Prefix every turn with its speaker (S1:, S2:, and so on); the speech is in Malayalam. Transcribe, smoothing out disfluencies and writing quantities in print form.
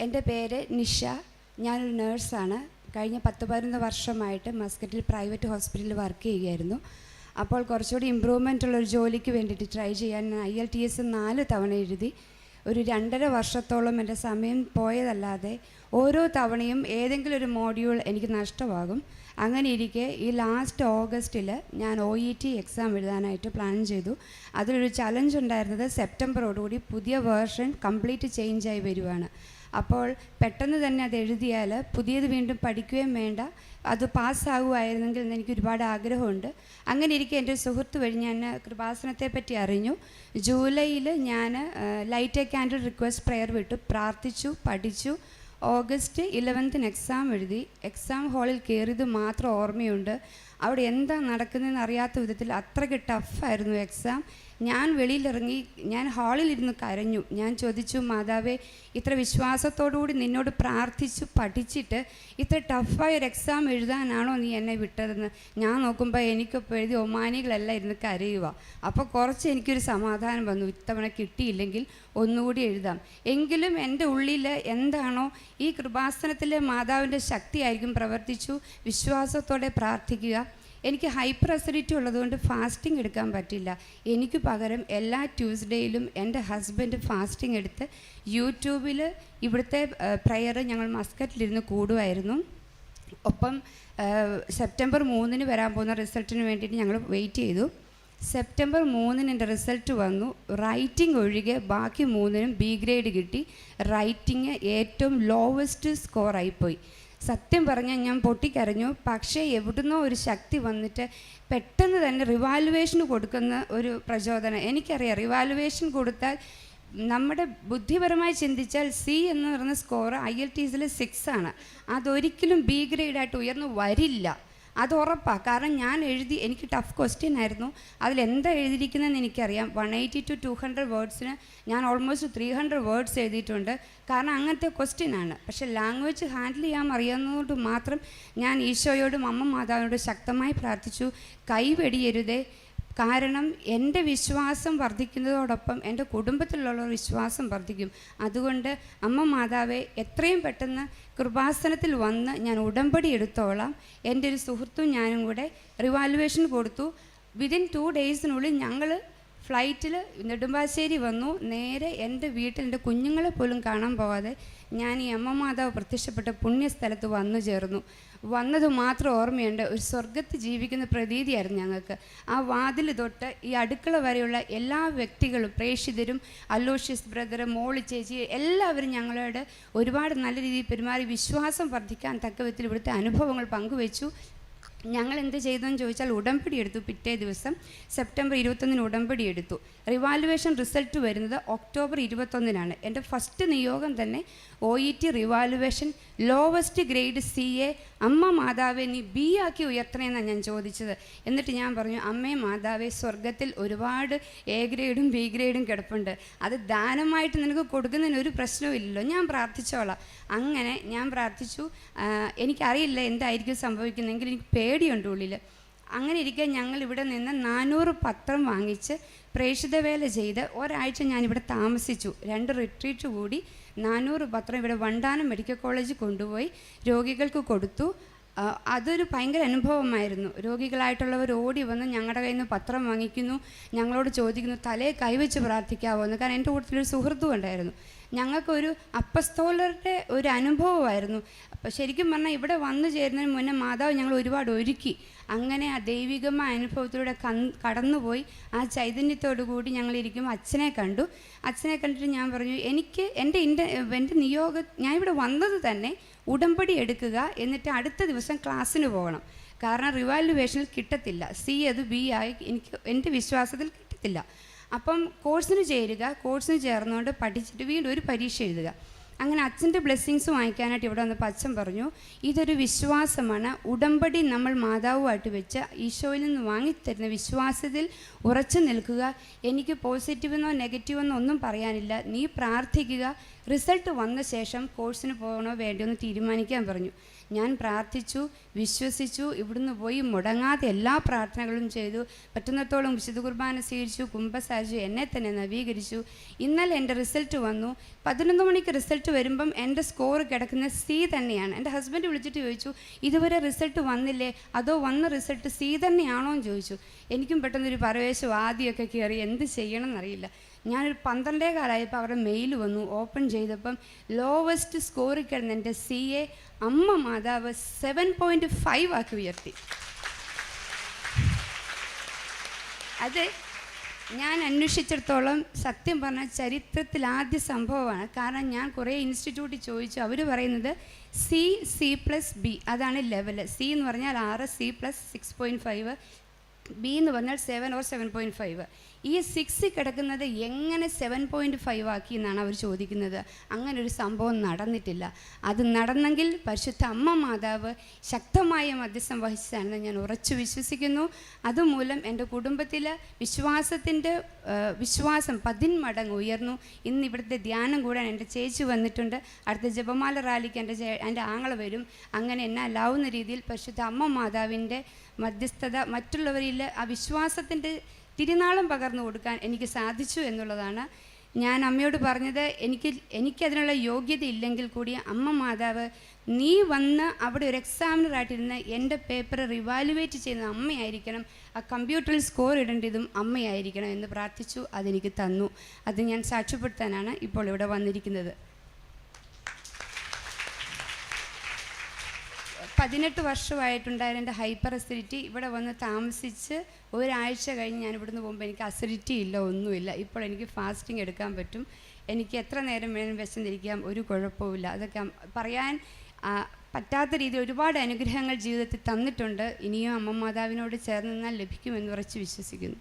S1: എൻ്റെ പേര് നിഷ. ഞാനൊരു നേഴ്സാണ്. കഴിഞ്ഞ 10-11 വർഷമായിട്ട് മസ്കറ്റിൽ പ്രൈവറ്റ് ഹോസ്പിറ്റലിൽ വർക്ക് ചെയ്യുകയായിരുന്നു. അപ്പോൾ കുറച്ചുകൂടി ഇമ്പ്രൂവ്മെൻ്റ് ഉള്ളൊരു ജോലിക്ക് വേണ്ടിയിട്ട് ട്രൈ ചെയ്യാൻ IELTS 4 തവണ എഴുതി. ഒരു 2.5 വർഷത്തോളം എൻ്റെ സമയം പോയതല്ലാതെ ഓരോ തവണയും ഏതെങ്കിലും ഒരു മോഡ്യൂൾ എനിക്ക് നഷ്ടമാകും. അങ്ങനെ ഇരിക്കെ ഈ ലാസ്റ്റ് ഓഗസ്റ്റിൽ ഞാൻ OET എക്സാം എഴുതാനായിട്ട് പ്ലാൻ ചെയ്തു. അതിലൊരു ചലഞ്ച് ഉണ്ടായിരുന്നത് സെപ്റ്റംബറോടുകൂടി പുതിയ വേർഷൻ കംപ്ലീറ്റ് ചേഞ്ചായി വരുവാണ്. അപ്പോൾ പെട്ടെന്ന് തന്നെ അത് എഴുതിയാൽ പുതിയത് വീണ്ടും പഠിക്കുകയും വേണ്ട, അത് പാസ്സാകുമായിരുന്നെങ്കിൽ എന്ന് എനിക്ക് ഒരുപാട് ആഗ്രഹമുണ്ട്. അങ്ങനെ ഇരിക്കെ എൻ്റെ സുഹൃത്ത് വഴി ഞാൻ കൃപാസനത്തെ പറ്റി അറിഞ്ഞു. ജൂലൈയിൽ ഞാൻ light A candle request prayer വിട്ടു, പ്രാർത്ഥിച്ചു, പഠിച്ചു. ഓഗസ്റ്റ് 11 എക്സാം എഴുതി. എക്സാം ഹാളിൽ കയറിയത് മാത്രം ഓർമ്മയുണ്ട്. അവിടെ എന്താ നടക്കുന്നതെന്ന് അറിയാത്ത വിധത്തിൽ അത്രയ്ക്ക് ടഫായിരുന്നു എക്സാം. ഞാൻ വെളിയിലിറങ്ങി, ഞാൻ ഹാളിലിരുന്ന് കരഞ്ഞു. ഞാൻ ചോദിച്ചു, മാതാവേ, ഇത്ര വിശ്വാസത്തോടുകൂടി നിന്നോട് പ്രാർത്ഥിച്ചു പഠിച്ചിട്ട് ഇത്ര ടഫായ ഒരു എക്സാം എഴുതാനാണോ നീ എന്നെ വിട്ടതെന്ന്. ഞാൻ നോക്കുമ്പോൾ എനിക്കൊപ്പം എഴുതി ഒമാനികളെല്ലാം ഇരുന്ന് കരയുക. അപ്പോൾ കുറച്ച് എനിക്കൊരു സമാധാനം വന്നു. ഇത്തവണ കിട്ടിയില്ലെങ്കിൽ ഒന്നുകൂടി എഴുതാം. എങ്കിലും എൻ്റെ ഉള്ളിൽ എന്താണോ ഈ കൃപാസനത്തിലെ മാതാവിൻ്റെ ശക്തിയായിരിക്കും പ്രവർത്തിച്ചു. വിശ്വാസത്തോടെ പ്രാർത്ഥിക്കുക. എനിക്ക് ഹൈപ്പർ അസിഡിറ്റി ഉള്ളതുകൊണ്ട് ഫാസ്റ്റിംഗ് എടുക്കാൻ പറ്റില്ല. എനിക്ക് പകരം എല്ലാ ട്യൂസ്ഡേയിലും എൻ്റെ ഹസ്ബൻഡ് ഫാസ്റ്റിംഗ് എടുത്ത് യൂട്യൂബിൽ ഇവിടുത്തെ പ്രയർ ഞങ്ങൾ മസ്കറ്റിലിരുന്ന് കൂടുമായിരുന്നു. ഒപ്പം സെപ്റ്റംബർ 3 വരാൻ പോകുന്ന റിസൾട്ടിന് വേണ്ടിയിട്ട് ഞങ്ങൾ വെയിറ്റ് ചെയ്തു. സെപ്റ്റംബർ 3 എൻ്റെ റിസൾട്ട് വന്നു. റൈറ്റിംഗ് ഒഴികെ ബാക്കി 3നും B ഗ്രേഡ് കിട്ടി. റൈറ്റിംഗ് ഏറ്റവും ലോവസ്റ്റ് സ്കോറായിപ്പോയി. സത്യം പറഞ്ഞാൽ ഞാൻ പൊട്ടിക്കരഞ്ഞു. പക്ഷേ എവിടുന്നോ ഒരു ശക്തി വന്നിട്ട് പെട്ടെന്ന് തന്നെ റിവാലുവേഷന് കൊടുക്കുന്ന ഒരു പ്രചോദനം. എനിക്കറിയാം, റിവാലുവേഷൻ കൊടുത്താൽ നമ്മുടെ ബുദ്ധിപരമായി ചിന്തിച്ചാൽ C എന്ന് പറയുന്ന സ്കോർ IELTS 6 ആണ്. അതൊരിക്കലും B ഗ്രേഡായിട്ട് ഉയർന്നു വരില്ല, അത് ഉറപ്പാണ്. കാരണം ഞാൻ എനിക്ക് ടഫ് ക്വസ്റ്റ്യൻ ആയിരുന്നു. അതിലെന്താ എഴുതിയിരിക്കുന്നതെന്ന് എനിക്കറിയാം. 180 to 200 വേർഡ്സിന് ഞാൻ ഓൾമോസ്റ്റ് 300 വേർഡ്സ് എഴുതിയിട്ടുണ്ട്. കാരണം അങ്ങനത്തെ ക്വസ്റ്റ്യൻ ആണ്. പക്ഷേ ലാംഗ്വേജ് ഹാൻഡിൽ ചെയ്യാൻ അറിയാവുന്നതുകൊണ്ട് മാത്രം ഞാൻ ഈശോയോടും അമ്മ മാതാവിനോട് ശക്തമായി പ്രാർത്ഥിച്ചു, കൈവെടിയരുതേ. കാരണം എൻ്റെ വിശ്വാസം വർദ്ധിക്കുന്നതോടൊപ്പം എൻ്റെ കുടുംബത്തിലുള്ള വിശ്വാസം വർദ്ധിക്കും. അതുകൊണ്ട് അമ്മ മാതാവെ, എത്രയും പെട്ടെന്ന് കൃപാസനത്തിൽ വന്ന് ഞാൻ ഉടമ്പടി എടുത്തോളാം. എൻ്റെ ഒരു സുഹൃത്തും ഞാനും കൂടെ റിവാലുവേഷൻ കൊടുത്തു. വിതിൻ 2 ഡേയ്സിനുള്ളിൽ ഞങ്ങൾ ഫ്ലൈറ്റിൽ നെടുമ്പാശ്ശേരി വന്നു. നേരെ എൻ്റെ വീട്ടിൽ എൻ്റെ കുഞ്ഞുങ്ങളെ പോലും കാണാൻ പോകാതെ ഞാൻ ഈ അമ്മ മാതാവ് പ്രത്യക്ഷപ്പെട്ട പുണ്യസ്ഥലത്ത് വന്നു ചേർന്നു. വന്നത് മാത്രം ഓർമ്മയുണ്ട്. ഒരു സ്വർഗത്ത് ജീവിക്കുന്ന പ്രതീതിയായിരുന്നു ഞങ്ങൾക്ക്. ആ വാതിൽ തൊട്ട് ഈ അടുക്കള വരെയുള്ള എല്ലാ വ്യക്തികളും, പ്രേക്ഷിതരും, അലോഷ്യസ് ബ്രദർ, മോളി ചേച്ചി, എല്ലാവരും ഞങ്ങളോട് ഒരുപാട് നല്ല രീതിയിൽ പെരുമാറി വിശ്വാസം വർദ്ധിക്കാൻ തക്ക വിധത്തിൽ ഇവിടുത്തെ അനുഭവങ്ങൾ പങ്കുവെച്ചു. ഞങ്ങൾ എന്ത് ചെയ്തെന്ന് ചോദിച്ചാൽ ഉടമ്പടി എടുത്തു. പിറ്റേ ദിവസം സെപ്റ്റംബർ 21 ഉടമ്പടി എടുത്തു. റിവാലുവേഷൻ റിസൾട്ട് വരുന്നത് ഒക്ടോബർ 21 എൻ്റെ ഫസ്റ്റ് നിയോഗം തന്നെ OET revaluation lowest grade CA. അമ്മ മാതാവെ, നീ B ആക്കി ഉയർത്തണമെന്നാണ് ഞാൻ ചോദിച്ചത്. എന്നിട്ട് ഞാൻ പറഞ്ഞു, അമ്മേ മാതാവെ, സ്വർഗത്തിൽ ഒരുപാട് A ഗ്രേഡും B ഗ്രേഡും കിടപ്പുണ്ട്. അത് ദാനമായിട്ട് നിനക്ക് കൊടുക്കുന്നതിന് ഒരു പ്രശ്നവും ഇല്ലല്ലോ, ഞാൻ പ്രാർത്ഥിച്ചോളാം. അങ്ങനെ ഞാൻ പ്രാർത്ഥിച്ചു. എനിക്കറിയില്ല എന്തായിരിക്കും സംഭവിക്കുന്നതെങ്കിൽ എനിക്ക് പേടിയുണ്ട് ഉള്ളിൽ. അങ്ങനെ ഇരിക്കെ ഞങ്ങൾ ഇവിടെ നിന്ന് 400 പത്രം വാങ്ങിച്ച് പ്രേക്ഷിത വേല ചെയ്ത് ഒരാഴ്ച ഞാനിവിടെ താമസിച്ചു. 2 റിട്രീറ്റ് കൂടി 400 പത്രം ഇവിടെ വണ്ടാനം മെഡിക്കൽ കോളേജിൽ കൊണ്ടുപോയി രോഗികൾക്ക് കൊടുത്തു. അതൊരു ഭയങ്കര അനുഭവമായിരുന്നു. രോഗികളായിട്ടുള്ളവർ ഓടി വന്ന് ഞങ്ങളുടെ കയ്യിൽ നിന്ന് പത്രം വാങ്ങിക്കുന്നു, ഞങ്ങളോട് ചോദിക്കുന്നു തലയെ കൈവച്ച് പ്രാർത്ഥിക്കാമോ എന്ന്. കാരണം എൻ്റെ കൂട്ടത്തിലൊരു സുഹൃത്തും ഉണ്ടായിരുന്നു. ഞങ്ങൾക്കൊരു അപ്പസ്തോലരുടെ ഒരു അനുഭവമായിരുന്നു. അപ്പോൾ ശരിക്കും പറഞ്ഞാൽ ഇവിടെ വന്നു ചേരുന്നതിന് മുന്നേ മാതാവ് ഞങ്ങൾ ഒരുപാട് ഒരുക്കി. അങ്ങനെ ആ ദൈവികമായ അനുഭവത്തിലൂടെ കടന്നുപോയി ആ ചൈതന്യത്തോടു കൂടി ഞങ്ങളിരിക്കുമ്പോൾ അച്ഛനെ കണ്ടു. അച്ഛനെ കണ്ടിട്ട് ഞാൻ പറഞ്ഞു, എനിക്ക് എൻ്റെ നിയോഗം, ഞാനിവിടെ വന്നത് തന്നെ ഉടമ്പടി എടുക്കുക, എന്നിട്ട് അടുത്ത ദിവസം ക്ലാസ്സിന് പോകണം. കാരണം റിവാലുവേഷനിൽ കിട്ടത്തില്ല, C അത് B ആയി എൻ്റെ വിശ്വാസത്തിൽ കിട്ടത്തില്ല. അപ്പം കോഴ്സിന് ചേരുക, കോഴ്സിന് ചേർന്നുകൊണ്ട് പഠിച്ചിട്ട് വീണ്ടും ഒരു പരീക്ഷ എഴുതുക. അങ്ങനെ അച്ഛൻ്റെ ബ്ലെസ്സിങ്സ് വാങ്ങിക്കാനായിട്ട് ഇവിടെ വന്നപ്പോൾ അച്ഛൻ പറഞ്ഞു, ഇതൊരു വിശ്വാസമാണ്. ഉടമ്പടി നമ്മൾ മാതാവുമായിട്ട് വെച്ച് ഈശോയിൽ നിന്ന് വാങ്ങിത്തരുന്ന വിശ്വാസത്തിൽ ഉറച്ചു നിൽക്കുക. എനിക്ക് പോസിറ്റീവെന്നോ നെഗറ്റീവെന്നോ ഒന്നും പറയാനില്ല, നീ പ്രാർത്ഥിക്കുക. റിസൾട്ട് വന്ന ശേഷം കോഴ്സിന് പോകണോ വേണ്ടോ എന്ന് തീരുമാനിക്കാൻ പറഞ്ഞു. ഞാൻ പ്രാർത്ഥിച്ചു, വിശ്വസിച്ചു, ഇവിടുന്ന് പോയി മുടങ്ങാതെ എല്ലാ പ്രാർത്ഥനകളും ചെയ്തു, പറ്റുന്നിടത്തോളം വിശുദ്ധ കുർബാന സ്വീകരിച്ചു, കുമ്പസാരിച്ചു, എന്നെ തന്നെ നവീകരിച്ചു. ഇന്നലെ എൻ്റെ റിസൾട്ട് വന്നു. 11 മണിക്ക് റിസൾട്ട് വരുമ്പം എൻ്റെ സ്കോർ കിടക്കുന്ന സി തന്നെയാണ്. എൻ്റെ ഹസ്ബൻഡ് വിളിച്ചിട്ട് ചോദിച്ചു, ഇതുവരെ റിസൾട്ട് വന്നില്ലേ, അതോ വന്ന റിസൾട്ട് സി തന്നെയാണോ എന്ന് ചോദിച്ചു. എനിക്കും പെട്ടെന്നൊരു പരവേശം ആദ്യമൊക്കെ കയറി, എന്ത് ചെയ്യണം എന്നറിയില്ല. ഞാനൊരു 12:15 അവരുടെ മെയിൽ വന്നു. ഓപ്പൺ ചെയ്തപ്പം ലോവസ്റ്റ് സ്കോറിൽ കിടന്ന് എൻ്റെ സി എ അമ്മ മാതാവ് 7.5 ആക്കി ഉയർത്തി. അത് ഞാൻ അന്വേഷിച്ചിടത്തോളം സത്യം പറഞ്ഞാൽ ചരിത്രത്തിൽ ആദ്യ സംഭവമാണ്. കാരണം ഞാൻ കുറേ ഇൻസ്റ്റിറ്റ്യൂട്ടിൽ ചോദിച്ചു, അവർ പറയുന്നത് C+B അതാണ് ലെവൽ. സി എന്ന് പറഞ്ഞാൽ 6, C+6.5, ബി എന്ന് പറഞ്ഞാൽ 7 or 7.5. ഈ 6 കിടക്കുന്നത് എങ്ങനെ 7.5 ആക്കി എന്നാണ് അവർ ചോദിക്കുന്നത്. അങ്ങനെ ഒരു സംഭവം നടന്നിട്ടില്ല. അത് നടന്നെങ്കിൽ പരിശുദ്ധ അമ്മ മാതാവ് ശക്തമായ മധ്യസ്ഥം വഹിച്ചതാണെന്ന് ഞാൻ ഉറച്ചു വിശ്വസിക്കുന്നു. അതുമൂലം എൻ്റെ കുടുംബത്തിൽ വിശ്വാസം 10 മടങ്ങ് ഉയർന്നു. ഇന്ന് ഇവിടുത്തെ ധ്യാനം കൂടാൻ എൻ്റെ ചേച്ചി വന്നിട്ടുണ്ട്. അടുത്ത ജപമാല റാലിക്ക് എൻ്റെ ആങ്ങള വരും. അങ്ങനെ എന്നാലാവുന്ന രീതിയിൽ പരിശുദ്ധ അമ്മ മാതാവിൻ്റെ മധ്യസ്ഥത മറ്റുള്ളവരിൽ ആ വിശ്വാസത്തിൻ്റെ തിരുനാളം പകർന്നു കൊടുക്കാൻ എനിക്ക് സാധിച്ചു എന്നുള്ളതാണ്. ഞാൻ അമ്മയോട് പറഞ്ഞത്, എനിക്കതിനുള്ള യോഗ്യത ഇല്ലെങ്കിൽ കൂടി അമ്മ മാതാവ്, നീ വന്ന് അവിടെ ഒരു എക്സാമിനറായിട്ടിരുന്ന് എൻ്റെ പേപ്പർ റിവാലുവേറ്റ് ചെയ്യുന്ന അമ്മയായിരിക്കണം, ആ കമ്പ്യൂട്ടറിൽ സ്കോർ ഇടേണ്ടതും അമ്മയായിരിക്കണം എന്ന് പ്രാർത്ഥിച്ചു. അതെനിക്ക് തന്നു. അത് ഞാൻ സാക്ഷ്യപ്പെടുത്താനാണ് ഇപ്പോൾ ഇവിടെ വന്നിരിക്കുന്നത്. 18 വർഷമായിട്ടുണ്ടായിരുന്ന എൻ്റെ ഹൈപ്പർ അസിഡിറ്റി ഇവിടെ വന്ന് താമസിച്ച് ഒരാഴ്ച കഴിഞ്ഞ് ഞാൻ ഇവിടുന്ന് പോകുമ്പോൾ എനിക്ക് അസിഡിറ്റി ഇല്ല, ഒന്നുമില്ല. ഇപ്പോൾ എനിക്ക് ഫാസ്റ്റിംഗ് എടുക്കാൻ പറ്റും. എനിക്ക് എത്ര നേരം വേണം വിശന്നിരിക്കാം, ഒരു കുഴപ്പമില്ല. അതൊക്കെ പറയാൻ പറ്റാത്ത രീതിയിൽ ഒരുപാട് അനുഗ്രഹങ്ങൾ ജീവിതത്തിൽ തന്നിട്ടുണ്ട്. ഇനിയും അമ്മ മാതാവിനോട് ചേർന്ന് നിന്നാൽ ലഭിക്കുമെന്ന് ഉറച്ച് വിശ്വസിക്കുന്നു.